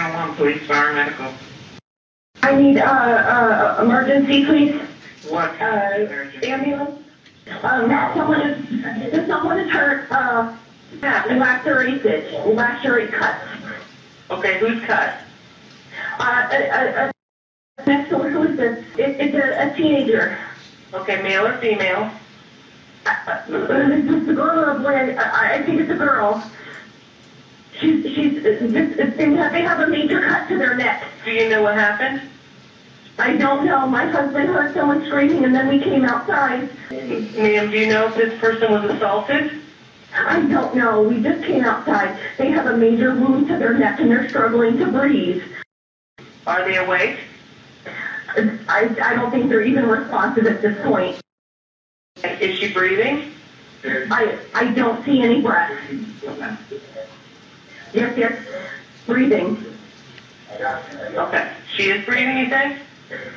911, police, fire, medical. I need emergency, please. What? Ambulance. Someone is hurt. Lacerate cuts. Okay, who's cut? Next door, who is this? It's a teenager. Okay, male or female? It's a girl or a boy? I think it's a girl. They have a major cut to their neck. Do you know what happened? I don't know. My husband heard someone screaming and then we came outside. Ma'am, do you know if this person was assaulted? I don't know. We just came outside. They have a major wound to their neck and they're struggling to breathe. Are they awake? I don't think they're even responsive at this point. Is she breathing? I don't see any breath. Yes, breathing. Okay. She is breathing, you think?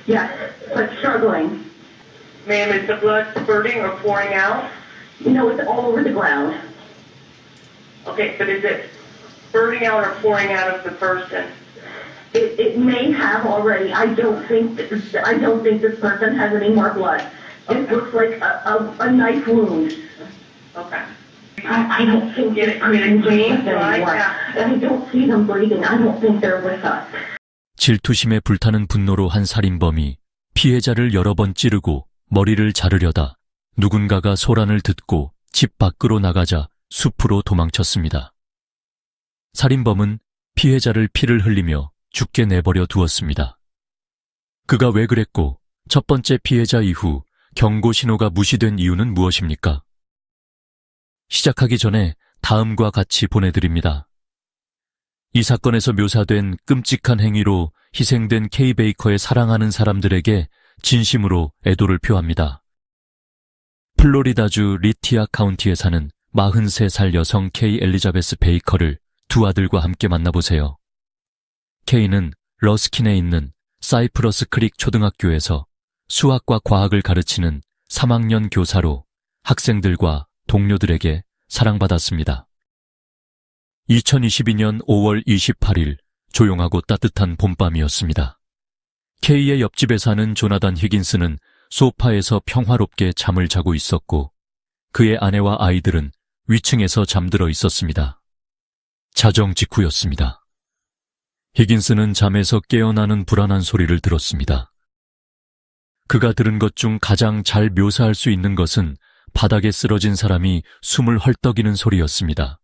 Yes, but struggling. Ma'am, is the blood spurting or pouring out? No, it's all over the ground. Okay, but is it spurting out or pouring out of the person? It may have already. I don't think this person has any more blood. It looks like a knife wound. Okay. I don't think Get it clean, anymore. I don't see them breathing. I don't think they're with us. 질투심에 불타는 분노로 한 살인범이 피해자를 여러 번 찌르고 머리를 자르려다 누군가가 소란을 듣고 집 밖으로 나가자 숲으로 도망쳤습니다. 살인범은 피해자를 피를 흘리며 죽게 내버려 두었습니다. 그가 왜 그랬고 첫 번째 피해자 이후 경고 신호가 무시된 이유는 무엇입니까? 시작하기 전에 다음과 같이 보내드립니다. 이 사건에서 묘사된 끔찍한 행위로 희생된 K 베이커의 사랑하는 사람들에게 진심으로 애도를 표합니다. 플로리다주 리티아 카운티에 사는 43살 여성 K 엘리자베스 베이커를 두 아들과 함께 만나보세요. K는 러스킨에 있는 사이프러스 크릭 초등학교에서 수학과 과학을 가르치는 3학년 교사로 학생들과 동료들에게 사랑받았습니다. 2022년 5월 28일 조용하고 따뜻한 봄밤이었습니다. K의 옆집에 사는 조나단 히긴스는 소파에서 평화롭게 잠을 자고 있었고 그의 아내와 아이들은 위층에서 잠들어 있었습니다. 자정 직후였습니다. 히긴스는 잠에서 깨어나는 불안한 소리를 들었습니다. 그가 들은 것 중 가장 잘 묘사할 수 있는 것은 바닥에 쓰러진 사람이 숨을 헐떡이는 소리였습니다.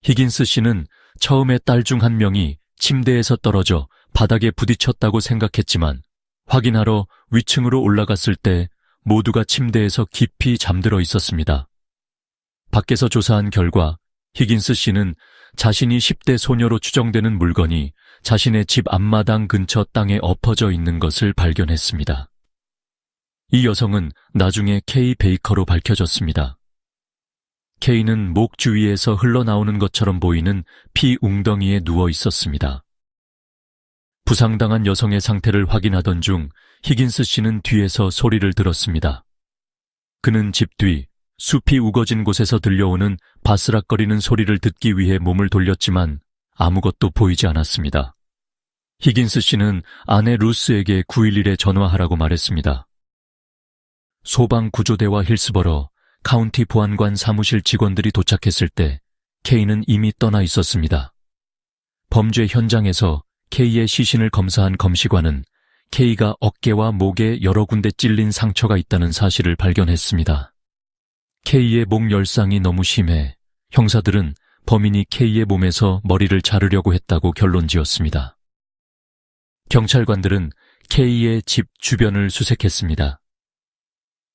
히긴스 씨는 처음에 딸 중 한 명이 침대에서 떨어져 바닥에 부딪혔다고 생각했지만 확인하러 위층으로 올라갔을 때 모두가 침대에서 깊이 잠들어 있었습니다. 밖에서 조사한 결과 히긴스 씨는 자신이 10대 소녀로 추정되는 물건이 자신의 집 앞마당 근처 땅에 엎어져 있는 것을 발견했습니다. 이 여성은 나중에 K 베이커로 밝혀졌습니다. K는 목 주위에서 흘러나오는 것처럼 보이는 피 웅덩이에 누워 있었습니다. 부상당한 여성의 상태를 확인하던 중 히긴스 씨는 뒤에서 소리를 들었습니다. 그는 집 뒤 숲이 우거진 곳에서 들려오는 바스락거리는 소리를 듣기 위해 몸을 돌렸지만 아무것도 보이지 않았습니다. 히긴스 씨는 아내 루스에게 911에 전화하라고 말했습니다. 소방구조대와 힐스버러 카운티 보안관 사무실 직원들이 도착했을 때 K는 이미 떠나 있었습니다. 범죄 현장에서 K의 시신을 검사한 검시관은 K가 어깨와 목에 여러 군데 찔린 상처가 있다는 사실을 발견했습니다. K의 목 열상이 너무 심해 형사들은 범인이 K의 몸에서 머리를 자르려고 했다고 결론지었습니다. 경찰관들은 K의 집 주변을 수색했습니다.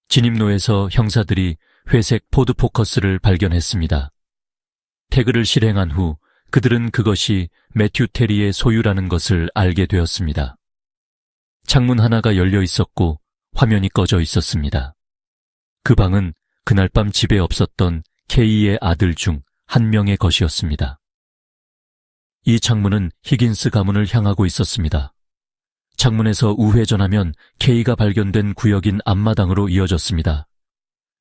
진입로에서 형사들이 회색 포드 포커스를 발견했습니다. 태그를 실행한 후 그들은 그것이 매튜 테리의 소유라는 것을 알게 되었습니다. 창문 하나가 열려 있었고 화면이 꺼져 있었습니다. 그 방은 그날 밤 집에 없었던 K의 아들 중 한 명의 것이었습니다. 이 창문은 히긴스 가문을 향하고 있었습니다. 창문에서 우회전하면 K가 발견된 구역인 앞마당으로 이어졌습니다.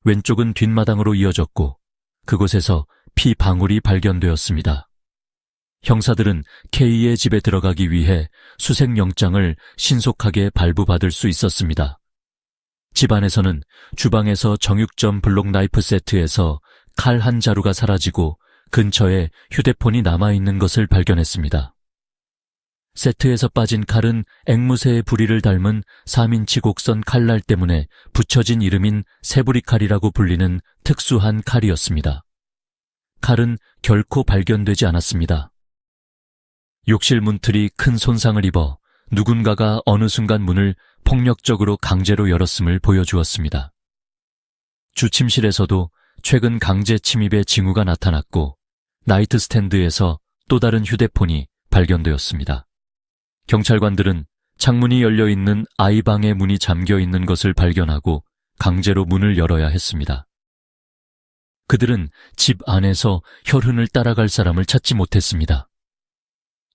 왼쪽은 뒷마당으로 이어졌고 그곳에서 피 방울이 발견되었습니다. 형사들은 K의 집에 들어가기 위해 수색영장을 신속하게 발부받을 수 있었습니다. 집 안에서는 주방에서 정육점 블록 나이프 세트에서 칼 한 자루가 사라지고 근처에 휴대폰이 남아있는 것을 발견했습니다. 세트에서 빠진 칼은 앵무새의 부리를 닮은 3인치 곡선 칼날 때문에 붙여진 이름인 새부리 칼이라고 불리는 특수한 칼이었습니다. 칼은 결코 발견되지 않았습니다. 욕실 문틀이 큰 손상을 입어 누군가가 어느 순간 문을 폭력적으로 강제로 열었음을 보여주었습니다. 주침실에서도 최근 강제 침입의 징후가 나타났고 나이트 스탠드에서 또 다른 휴대폰이 발견되었습니다. 경찰관들은 창문이 열려있는 아이방의 문이 잠겨있는 것을 발견하고 강제로 문을 열어야 했습니다. 그들은 집 안에서 혈흔을 따라갈 사람을 찾지 못했습니다.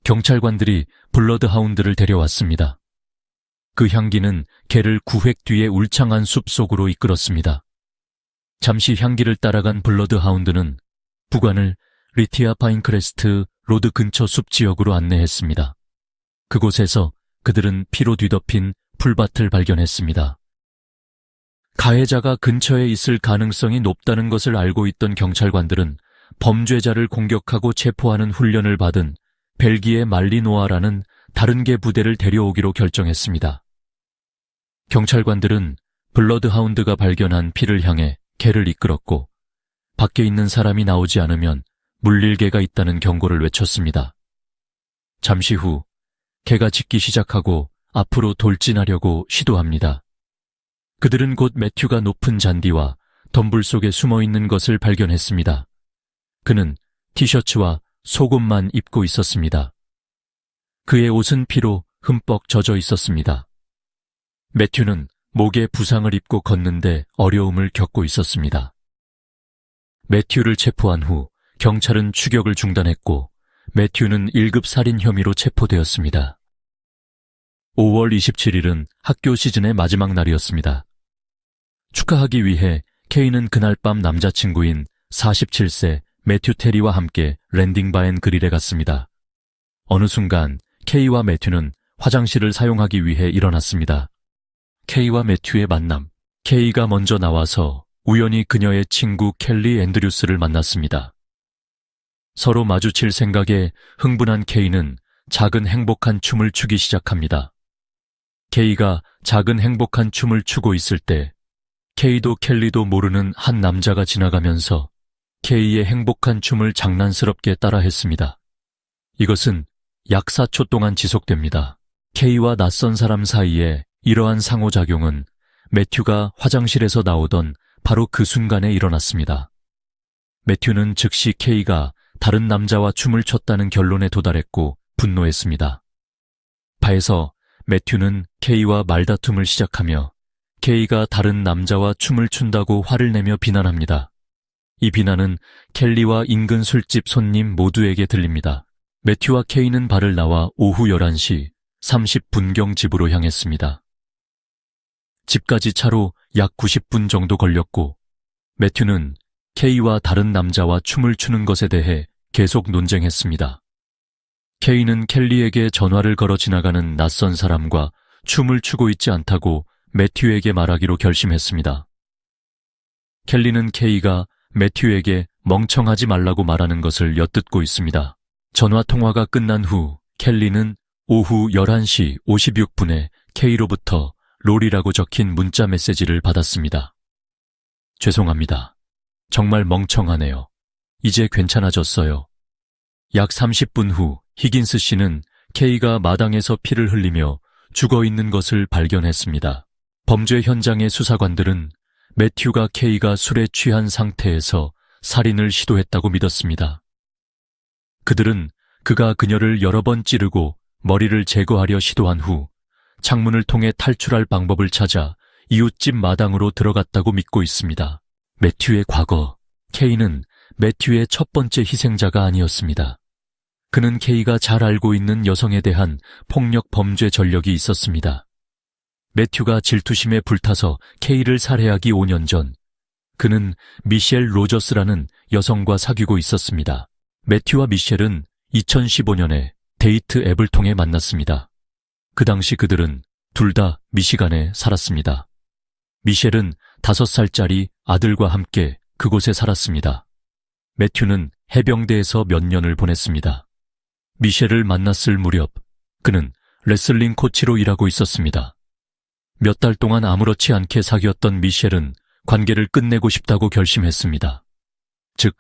경찰관들이 블러드하운드를 데려왔습니다. 그 향기는 개를 구획 뒤에 울창한 숲 속으로 이끌었습니다. 잠시 향기를 따라간 블러드하운드는 부관을 리티아 파인크레스트 로드 근처 숲 지역으로 안내했습니다. 그곳에서 그들은 피로 뒤덮인 풀밭을 발견했습니다. 가해자가 근처에 있을 가능성이 높다는 것을 알고 있던 경찰관들은 범죄자를 공격하고 체포하는 훈련을 받은 벨기에 말리노아라는 다른 개 부대를 데려오기로 결정했습니다. 경찰관들은 블러드하운드가 발견한 피를 향해 개를 이끌었고 밖에 있는 사람이 나오지 않으면 물릴 개가 있다는 경고를 외쳤습니다. 잠시 후 개가 짖기 시작하고 앞으로 돌진하려고 시도합니다. 그들은 곧 매튜가 높은 잔디와 덤불 속에 숨어있는 것을 발견했습니다. 그는 티셔츠와 속옷만 입고 있었습니다. 그의 옷은 피로 흠뻑 젖어 있었습니다. 매튜는 목에 부상을 입고 걷는데 어려움을 겪고 있었습니다. 매튜를 체포한 후 경찰은 추격을 중단했고 매튜는 1급 살인 혐의로 체포되었습니다. 5월 27일은 학교 시즌의 마지막 날이었습니다. 축하하기 위해 케이는 그날 밤 남자친구인 47세 매튜 테리와 함께 랜딩바엔 그릴에 갔습니다. 어느 순간 케이와 매튜는 화장실을 사용하기 위해 일어났습니다. 케이와 매튜의 만남. 케이가 먼저 나와서 우연히 그녀의 친구 켈리 앤드류스를 만났습니다. 서로 마주칠 생각에 흥분한 케이는 작은 행복한 춤을 추기 시작합니다. 케이가 작은 행복한 춤을 추고 있을 때 케이도 켈리도 모르는 한 남자가 지나가면서 케이의 행복한 춤을 장난스럽게 따라했습니다. 이것은 약 4초 동안 지속됩니다. 케이와 낯선 사람 사이에 이러한 상호작용은 매튜가 화장실에서 나오던 바로 그 순간에 일어났습니다. 매튜는 즉시 케이가 다른 남자와 춤을 췄다는 결론에 도달했고 분노했습니다. 바에서 매튜는 케이와 말다툼을 시작하며 케이가 다른 남자와 춤을 춘다고 화를 내며 비난합니다. 이 비난은 켈리와 인근 술집 손님 모두에게 들립니다. 매튜와 케이는 바를 나와 오후 11시 30분경 집으로 향했습니다. 집까지 차로 약 90분 정도 걸렸고 매튜는 케이와 다른 남자와 춤을 추는 것에 대해 계속 논쟁했습니다. 케이는 켈리에게 전화를 걸어 지나가는 낯선 사람과 춤을 추고 있지 않다고 매튜에게 말하기로 결심했습니다. 켈리는 케이가 매튜에게 멍청하지 말라고 말하는 것을 엿듣고 있습니다. 전화 통화가 끝난 후 켈리는 오후 11시 56분에 케이로부터 롤이라고 적힌 문자 메시지를 받았습니다. 죄송합니다. 정말 멍청하네요. 이제 괜찮아졌어요. 약 30분 후 히긴스 씨는 케이가 마당에서 피를 흘리며 죽어있는 것을 발견했습니다. 범죄 현장의 수사관들은 매튜가 케이가 술에 취한 상태에서 살인을 시도했다고 믿었습니다. 그들은 그가 그녀를 여러 번 찌르고 머리를 제거하려 시도한 후 창문을 통해 탈출할 방법을 찾아 이웃집 마당으로 들어갔다고 믿고 있습니다. 매튜의 과거. 케이는 매튜의 첫 번째 희생자가 아니었습니다. 그는 케이가 잘 알고 있는 여성에 대한 폭력 범죄 전력이 있었습니다. 매튜가 질투심에 불타서 케이를 살해하기 5년 전, 그는 미셸 로저스라는 여성과 사귀고 있었습니다. 매튜와 미셸은 2015년에 데이트 앱을 통해 만났습니다. 그 당시 그들은 둘 다 미시간에 살았습니다. 미셸은 5살짜리 아들과 함께 그곳에 살았습니다. 매튜는 해병대에서 몇 년을 보냈습니다. 미셸을 만났을 무렵 그는 레슬링 코치로 일하고 있었습니다. 몇 달 동안 아무렇지 않게 사귀었던 미셸은 관계를 끝내고 싶다고 결심했습니다. 즉,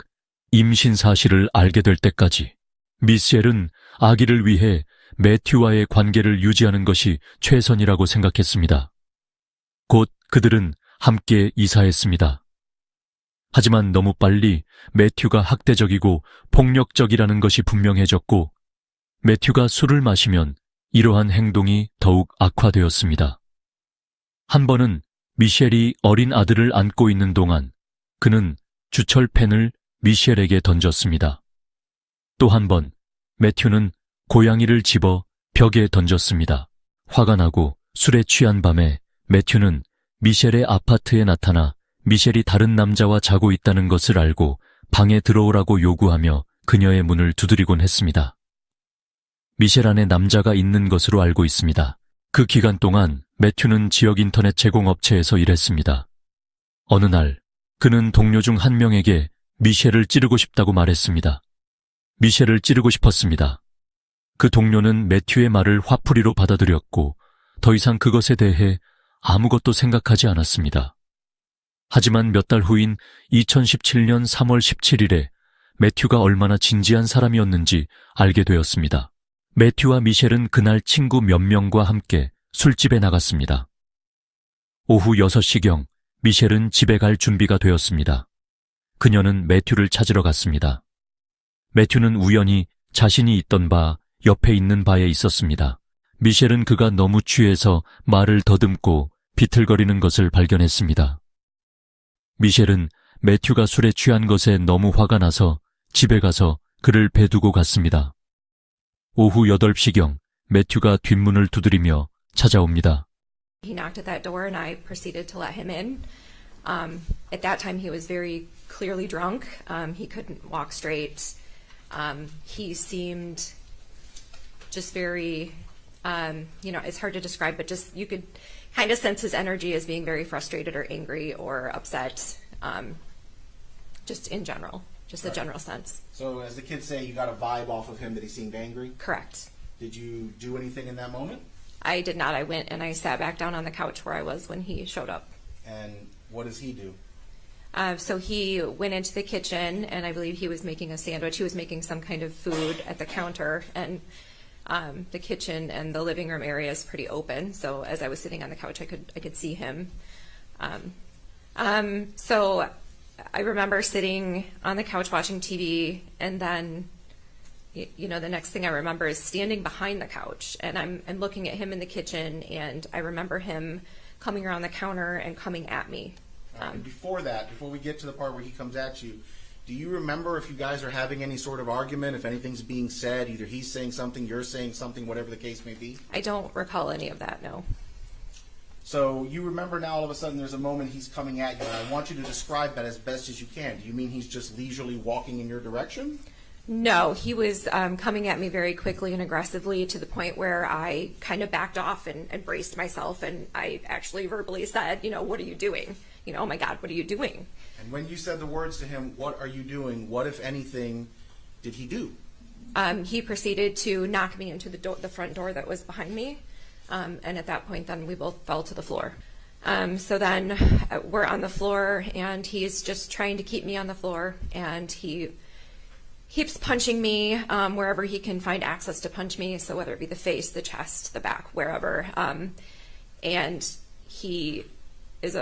임신 사실을 알게 될 때까지 미셸은 아기를 위해 매튜와의 관계를 유지하는 것이 최선이라고 생각했습니다. 곧 그들은 함께 이사했습니다. 하지만 너무 빨리 매튜가 학대적이고 폭력적이라는 것이 분명해졌고 매튜가 술을 마시면 이러한 행동이 더욱 악화되었습니다. 한 번은 미셸이 어린 아들을 안고 있는 동안 그는 주철펜을 미셸에게 던졌습니다. 또 한 번 매튜는 고양이를 집어 벽에 던졌습니다. 화가 나고 술에 취한 밤에 매튜는 미셸의 아파트에 나타나 미셸이 다른 남자와 자고 있다는 것을 알고 방에 들어오라고 요구하며 그녀의 문을 두드리곤 했습니다. 미셸 안에 남자가 있는 것으로 알고 있습니다. 그 기간 동안 매튜는 지역 인터넷 제공업체에서 일했습니다. 어느 날 그는 동료 중 한 명에게 미셸을 찌르고 싶다고 말했습니다. 미셸을 찌르고 싶었습니다. 그 동료는 매튜의 말을 화풀이로 받아들였고 더 이상 그것에 대해 아무것도 생각하지 않았습니다. 하지만 몇 달 후인 2017년 3월 17일에 매튜가 얼마나 진지한 사람이었는지 알게 되었습니다. 매튜와 미셸은 그날 친구 몇 명과 함께 술집에 나갔습니다. 오후 6시경 미셸은 집에 갈 준비가 되었습니다. 그녀는 매튜를 찾으러 갔습니다. 매튜는 우연히 자신이 있던 바 옆에 있는 바에 있었습니다. 미셸은 그가 너무 취해서 말을 더듬고 비틀거리는 것을 발견했습니다. 미셸은 매튜가 술에 취한 것에 너무 화가 나서 집에 가서 그를 배두고 갔습니다. 오후 8시경 매튜가 뒷문을 두드리며 찾아옵니다. He knocked at that door and I proceeded to let him in. At that time he was very clearly drunk. He couldn't walk straight. He seemed just very, it's hard to describe, but just you could kind of sense his energy as being very frustrated or angry or upset, just in general. Just a general sense. So as the kids say, you got a vibe off of him that he seemed angry? Correct. Did you do anything in that moment? I did not. I went and I sat back down on the couch where I was when he showed up. And what does he do? So he went into the kitchen and I believe he was making a sandwich. He was making some kind of food at the counter, and the kitchen and the living room area is pretty open. So as I was sitting on the couch, I could see him. So I remember sitting on the couch watching TV, and then, the next thing I remember is standing behind the couch, and I'm looking at him in the kitchen, and I remember him coming around the counter and coming at me. Before we get to the part where he comes at you, do you remember if you guys are having any sort of argument, if anything's being said, either he's saying something, you're saying something, whatever the case may be? I don't recall any of that, no. So you remember now all of a sudden there's a moment he's coming at you, and I want you to describe that as best as you can. Do you mean he's just leisurely walking in your direction? No, he was coming at me very quickly and aggressively to the point where I kind of backed off and braced myself, and I actually verbally said, what are you doing? Oh my God, what are you doing? And when you said the words to him, what are you doing, what, if anything, did he do? He proceeded to knock me into the front door that was behind me. And at that point, then we both fell to the floor. So then we're on the floor, and he's just trying to keep me on the floor, and he keeps punching me wherever he can find access to punch me, so whether it be the face, the chest, the back, wherever. And he was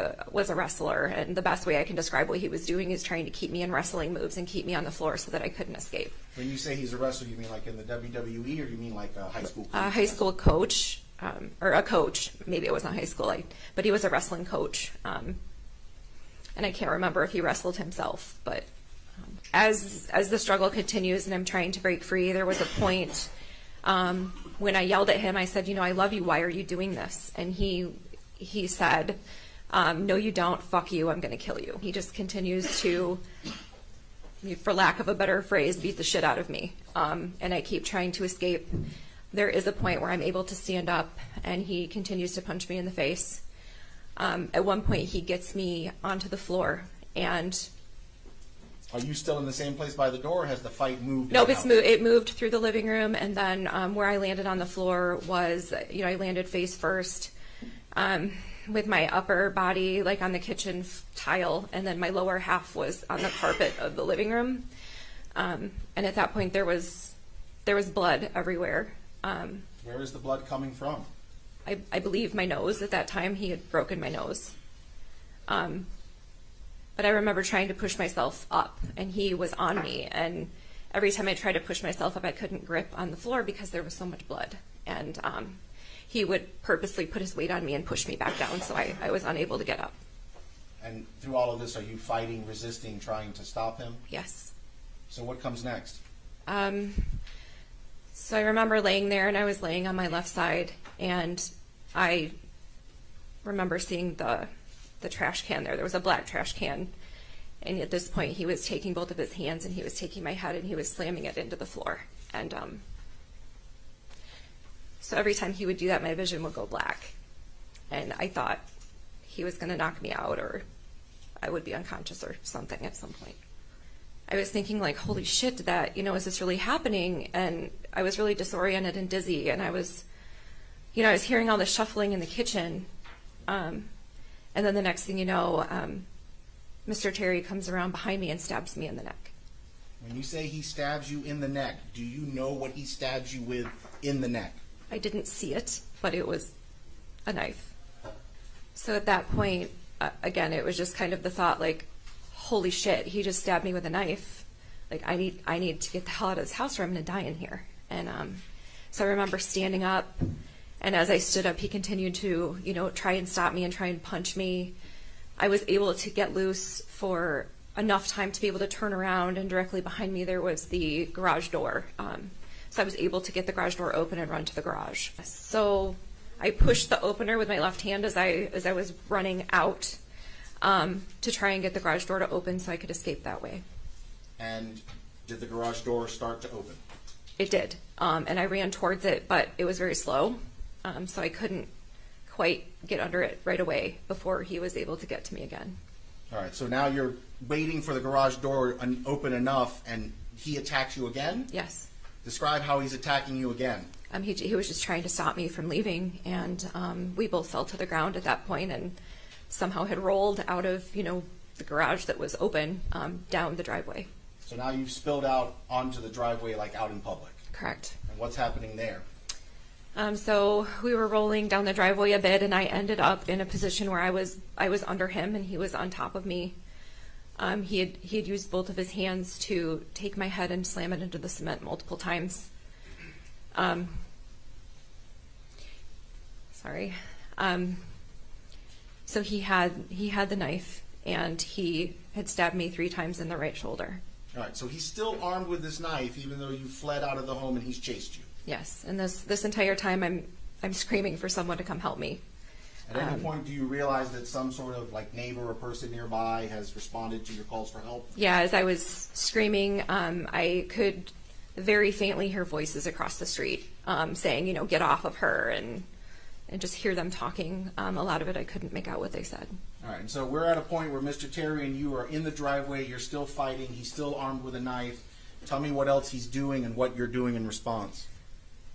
a wrestler, and the best way I can describe what he was doing is trying to keep me in wrestling moves and keep me on the floor so that I couldn't escape. When you say he's a wrestler, you mean like in the WWE, or you mean like a high school coach? A high school coach. Or a coach, maybe it wasn't high school, but he was a wrestling coach. And I can't remember if he wrestled himself, but as the struggle continues and I'm trying to break free, there was a point when I yelled at him. I said, I love you, why are you doing this? And he said, no you don't, fuck you, I'm gonna kill you. He just continues to for lack of a better phrase, beat the shit out of me. And I keep trying to escape. There is a point where I'm able to stand up, and he continues to punch me in the face. At one point, he gets me onto the floor, and... Are you still in the same place by the door, or has the fight moved? Nope, it moved through the living room, and then where I landed on the floor was, I landed face first with my upper body like on the kitchen tile, and then my lower half was on the carpet of the living room. And at that point, there was blood everywhere. Where is the blood coming from? I believe my nose. At that time, he had broken my nose. But I remember trying to push myself up, and he was on me. And every time I tried to push myself up, I couldn't grip on the floor because there was so much blood. And he would purposely put his weight on me and push me back down, so I was unable to get up. And through all of this, are you fighting, resisting, trying to stop him? Yes. So what comes next? So I remember laying there, and I was laying on my left side, and I remember seeing the trash can there. There was a black trash can, and at this point he was taking both of his hands, and he was taking my head, and he was slamming it into the floor. And so every time he would do that, my vision would go black, and I thought he was going to knock me out, or I would be unconscious or something at some point. I was thinking, like, holy shit, that, is this really happening? And I was really disoriented and dizzy, and I was hearing all the shuffling in the kitchen. And then the next thing you know, Mr. Terry comes around behind me and stabs me in the neck. When you say he stabs you in the neck, do you know what he stabs you with in the neck? I didn't see it, but it was a knife. So at that point, again, it was just kind of the thought, like, holy shit, he just stabbed me with a knife. Like, I need to get the hell out of this house or I'm going to die in here. And so I remember standing up, and as I stood up, he continued to, try and stop me and try and punch me. I was able to get loose for enough time to be able to turn around, and directly behind me there was the garage door. So I was able to get the garage door open and run to the garage. So I pushed the opener with my left hand as I was running out to try and get the garage door to open so I could escape that way. And did the garage door start to open? It did. And I ran towards it, but it was very slow. So I couldn't quite get under it right away before he was able to get to me again. All right, so now you're waiting for the garage door open enough, and he attacks you again? Yes. Describe how he's attacking you again. He was just trying to stop me from leaving, and we both fell to the ground at that point and somehow had rolled out of, the garage that was open down the driveway. So now you've spilled out onto the driveway, like out in public. Correct. And what's happening there? So we were rolling down the driveway a bit, and I ended up in a position where I was under him and he was on top of me. He had used both of his hands to take my head and slam it into the cement multiple times. So he had the knife, and he had stabbed me 3 times in the right shoulder. All right, so he's still armed with this knife, even though you fled out of the home and he's chased you. Yes, and this entire time I'm screaming for someone to come help me. At any point, do you realize that some sort of neighbor or person nearby has responded to your calls for help? Yeah, as I was screaming, I could very faintly hear voices across the street saying, get off of her, and just hear them talking. A lot of it I couldn't make out what they said. All right, and so we're at a point where Mr. Terry and you are in the driveway. You're still fighting. He's still armed with a knife. Tell me what else he's doing and what you're doing in response.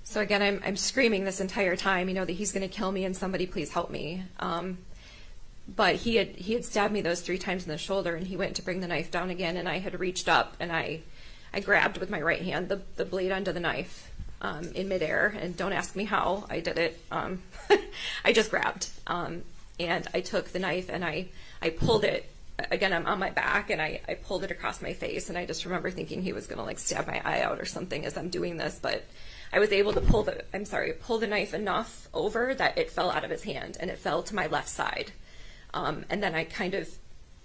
So again, I'm screaming this entire time, that he's going to kill me and somebody please help me. But he had stabbed me those 3 times in the shoulder, and he went to bring the knife down again, and I had reached up and I grabbed with my right hand the blade end of the knife in midair, and don't ask me how I did it. I just grabbed, and I took the knife and I pulled it. Again, I'm on my back, and I pulled it across my face, and I just remember thinking he was going to stab my eye out or something as I'm doing this, but I was able to pull the knife enough over that it fell out of his hand, and it fell to my left side. And then I kind of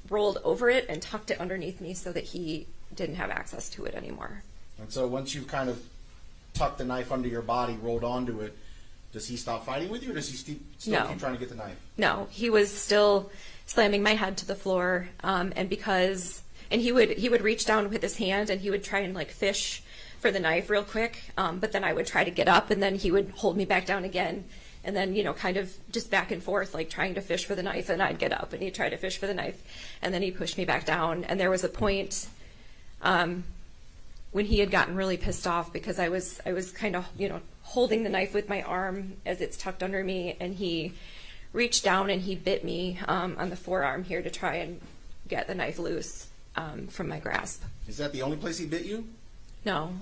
rolled over it and tucked it underneath me so that he didn't have access to it anymore. And so once you've kind of tucked the knife under your body, rolled onto it, does he stop fighting with you, or does he still keep trying to get the knife? No, he was still slamming my head to the floor, and because And he would reach down with his hand and he would try and like fish for the knife real quick. But then I would try to get up and then he would hold me back down again. And then, kind of just back and forth, like trying to fish for the knife, and I'd get up and he'd try to fish for the knife, and then he'd push me back down. And there was a point when he had gotten really pissed off because I was kind of, holding the knife with my arm as it's tucked under me, and he reached down and he bit me on the forearm here to try and get the knife loose from my grasp. Is that the only place he bit you? No.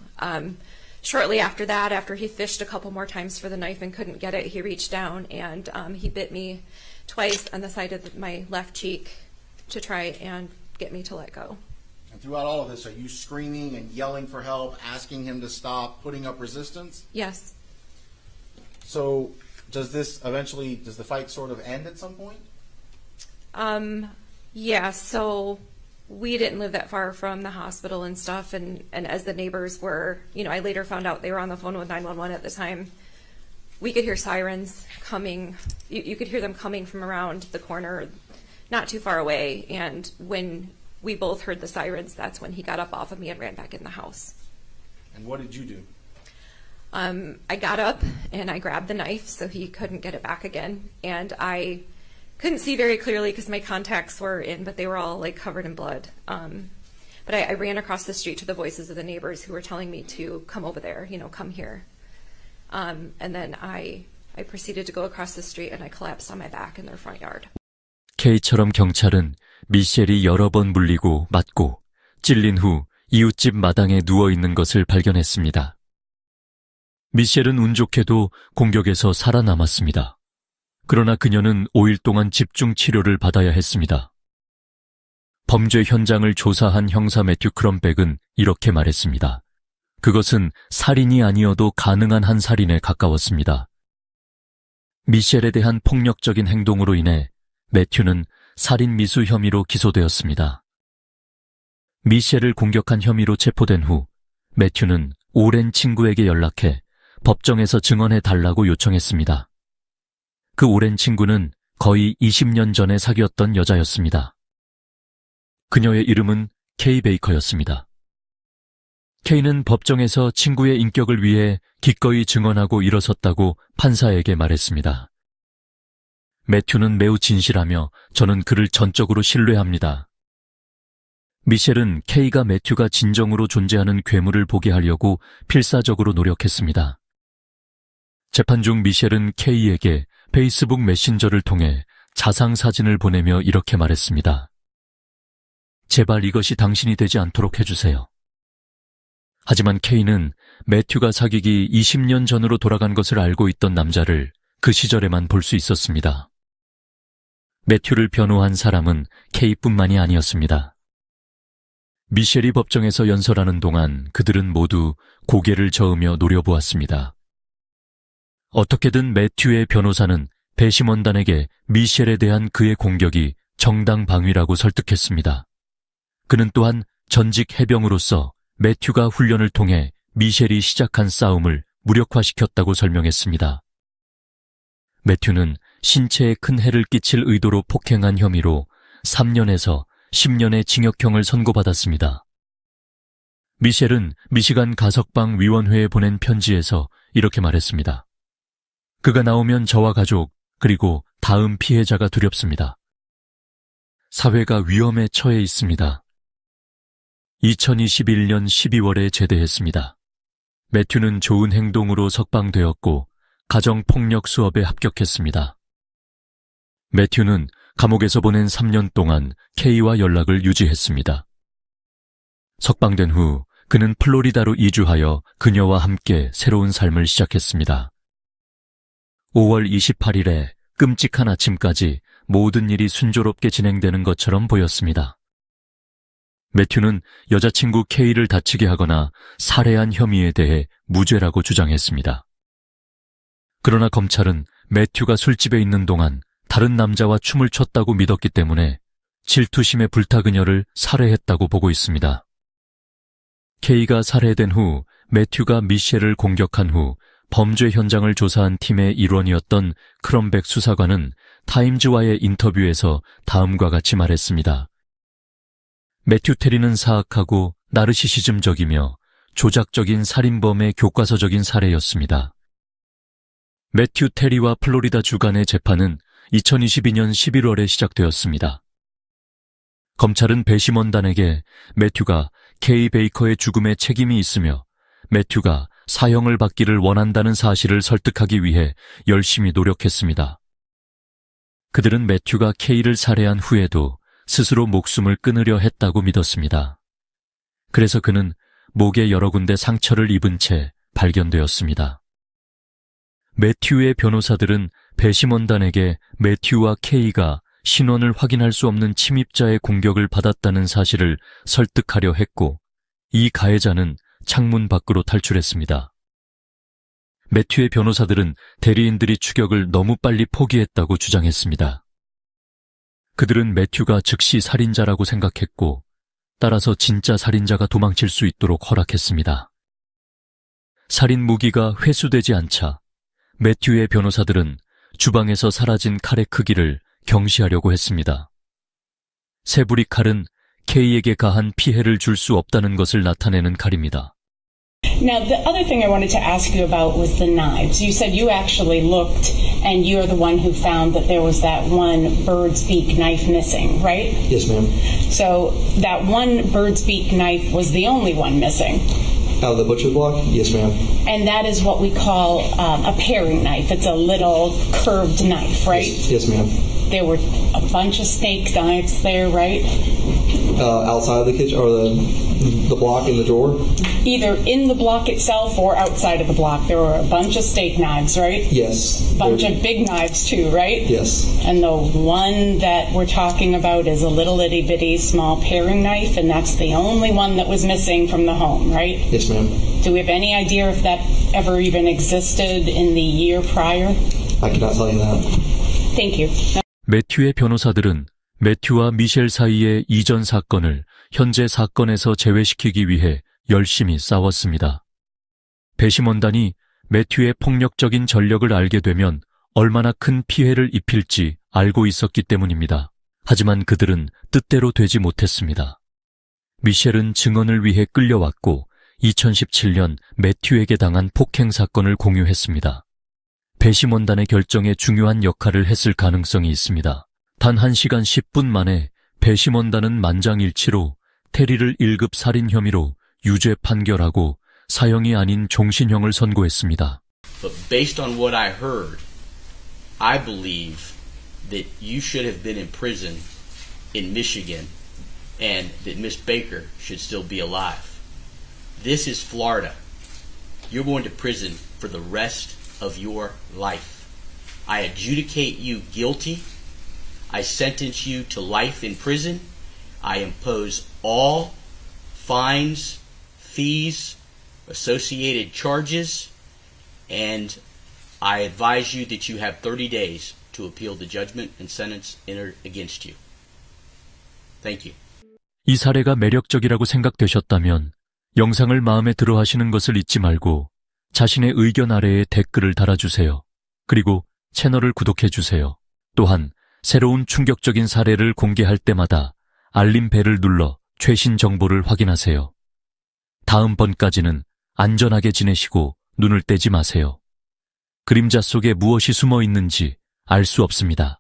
Shortly after that, after he fished a couple more times for the knife and couldn't get it, he reached down and he bit me twice on the side of my left cheek to try and get me to let go. And throughout all of this, are you screaming and yelling for help, asking him to stop, putting up resistance? Yes. So does the fight sort of end at some point? Yeah, so we didn't live that far from the hospital and stuff, and as the neighbors were, I later found out they were on the phone with 911 at the time. We could hear sirens coming. You could hear them coming from around the corner, not too far away, and when we both heard the sirens, that's when he got up off of me and ran back in the house. And what did you do? I got up and I grabbed the knife so he couldn't get it back again, and I couldn't see very clearly because my contacts were in, but they were all like covered in blood. But I ran across the street to the voices of the neighbors who were telling me to come over there, come here. And then I proceeded to go across the street and I collapsed on my back in their front yard. K처럼 경찰은 미셸이 여러 번 물리고 맞고 찔린 후 이웃집 마당에 누워 있는 것을 발견했습니다. 미셸은 운 좋게도 공격에서 살아남았습니다. 그러나 그녀는 5일 동안 집중 치료를 받아야 했습니다. 범죄 현장을 조사한 형사 매튜 크럼백은 이렇게 말했습니다. 그것은 살인이 아니어도 가능한 한 살인에 가까웠습니다. 미셸에 대한 폭력적인 행동으로 인해 매튜는 살인 미수 혐의로 기소되었습니다. 미셸을 공격한 혐의로 체포된 후 매튜는 오랜 친구에게 연락해 법정에서 증언해 달라고 요청했습니다. 그 오랜 친구는 거의 20년 전에 사귀었던 여자였습니다. 그녀의 이름은 케이 베이커였습니다. 케이는 법정에서 친구의 인격을 위해 기꺼이 증언하고 일어섰다고 판사에게 말했습니다. 매튜는 매우 진실하며 저는 그를 전적으로 신뢰합니다. 미셸은 케이가 매튜가 진정으로 존재하는 괴물을 보게 하려고 필사적으로 노력했습니다. 재판 중 미셸은 케이에게 페이스북 메신저를 통해 자상 사진을 보내며 이렇게 말했습니다. 제발 이것이 당신이 되지 않도록 해주세요. 하지만 케이는 매튜가 사귀기 20년 전으로 돌아간 것을 알고 있던 남자를 그 시절에만 볼 수 있었습니다. 매튜를 변호한 사람은 케이뿐만이 아니었습니다. 미셸이 법정에서 연설하는 동안 그들은 모두 고개를 저으며 노려보았습니다. 어떻게든 매튜의 변호사는 배심원단에게 미셸에 대한 그의 공격이 정당 방위라고 설득했습니다. 그는 또한 전직 해병으로서 매튜가 훈련을 통해 미셸이 시작한 싸움을 무력화시켰다고 설명했습니다. 매튜는 신체에 큰 해를 끼칠 의도로 폭행한 혐의로 3년에서 10년의 징역형을 선고받았습니다. 미셸은 미시간 가석방 위원회에 보낸 편지에서 이렇게 말했습니다. 그가 나오면 저와 가족 그리고 다음 피해자가 두렵습니다. 사회가 위험에 처해 있습니다. 2021년 12월에 제대했습니다. 매튜는 좋은 행동으로 석방되었고 가정폭력 수업에 합격했습니다. 매튜는 감옥에서 보낸 3년 동안 케이와 연락을 유지했습니다. 석방된 후 그는 플로리다로 이주하여 그녀와 함께 새로운 삶을 시작했습니다. 5월 28일에 끔찍한 아침까지 모든 일이 순조롭게 진행되는 것처럼 보였습니다. 매튜는 여자친구 케이를 다치게 하거나 살해한 혐의에 대해 무죄라고 주장했습니다. 그러나 검찰은 매튜가 술집에 있는 동안 다른 남자와 춤을 췄다고 믿었기 때문에 질투심에 불타 그녀를 살해했다고 보고 있습니다. 케이가 살해된 후 매튜가 미셸을 공격한 후 범죄 현장을 조사한 팀의 일원이었던 크럼백 수사관은 타임즈와의 인터뷰에서 다음과 같이 말했습니다. 매튜 테리는 사악하고 나르시시즘적이며 조작적인 살인범의 교과서적인 사례였습니다. 매튜 테리와 플로리다 주 간의 재판은 2022년 11월에 시작되었습니다. 검찰은 배심원단에게 매튜가 케이 베이커의 죽음에 책임이 있으며 매튜가 사형을 받기를 원한다는 사실을 설득하기 위해 열심히 노력했습니다. 그들은 매튜가 케이를 살해한 후에도 스스로 목숨을 끊으려 했다고 믿었습니다. 그래서 그는 목에 여러 군데 상처를 입은 채 발견되었습니다. 매튜의 변호사들은 배심원단에게 매튜와 케이가 신원을 확인할 수 없는 침입자의 공격을 받았다는 사실을 설득하려 했고, 이 가해자는 창문 밖으로 탈출했습니다. 매튜의 변호사들은 대리인들이 추격을 너무 빨리 포기했다고 주장했습니다. 그들은 매튜가 즉시 살인자라고 생각했고, 따라서 진짜 살인자가 도망칠 수 있도록 허락했습니다. 살인 무기가 회수되지 않자 매튜의 변호사들은 주방에서 사라진 칼의 크기를 경시하려고 했습니다. 세부리 칼은 케이에게 가한 피해를 줄 수 없다는 것을 나타내는 칼입니다. Now, the other thing I wanted to ask you about was the knives. You said you actually looked and you're the one who found that there was that one bird's beak knife missing, right? Yes, ma'am. So that one bird's beak knife was the only one missing. Out of the butcher block? Yes, ma'am. And that is what we call a paring knife. It's a little curved knife, right? Yes, ma'am. There were a bunch of steak knives there, right? Outside of the kitchen, or the block in the drawer? Either in the block itself or outside of the block. There were a bunch of steak knives, right? Yes. Bunch of big knives too, right? Yes. And the one that we're talking about is a little itty bitty small paring knife, and that's the only one that was missing from the home, right? Yes, ma'am. Do we have any idea if that ever even existed in the year prior? I cannot tell you that. Thank you. 매튜의 변호사들은 매튜와 미셸 사이의 이전 사건을 현재 사건에서 제외시키기 위해 열심히 싸웠습니다. 배심원단이 매튜의 폭력적인 전력을 알게 되면 얼마나 큰 피해를 입힐지 알고 있었기 때문입니다. 하지만 그들은 뜻대로 되지 못했습니다. 미셸은 증언을 위해 끌려왔고 2017년 매튜에게 당한 폭행 사건을 공유했습니다. 배심원단의 결정에 중요한 역할을 했을 가능성이 있습니다. 단 1시간 10분 만에 배심원단은 만장일치로 테리를 1급 살인 혐의로 유죄 판결하고 사형이 아닌 종신형을 선고했습니다. But based on what I heard, I believe that you should have been in prison in Michigan and that Miss Baker should still be alive. This is Florida. You're going to prison for the rest of your life. I adjudicate you guilty. I sentence you to life in prison. I impose all fines, fees, associated charges, and I advise you that you have 30 days to appeal the judgment and sentence entered against you. Thank you. 이 사례가 매력적이라고 생각되셨다면 영상을 마음에 들어 하시는 것을 잊지 말고 자신의 의견 아래에 댓글을 달아주세요. 그리고 채널을 구독해주세요. 또한 새로운 충격적인 사례를 공개할 때마다 알림벨을 눌러 최신 정보를 확인하세요. 다음번까지는 안전하게 지내시고 눈을 떼지 마세요. 그림자 속에 무엇이 숨어 있는지 알 수 없습니다.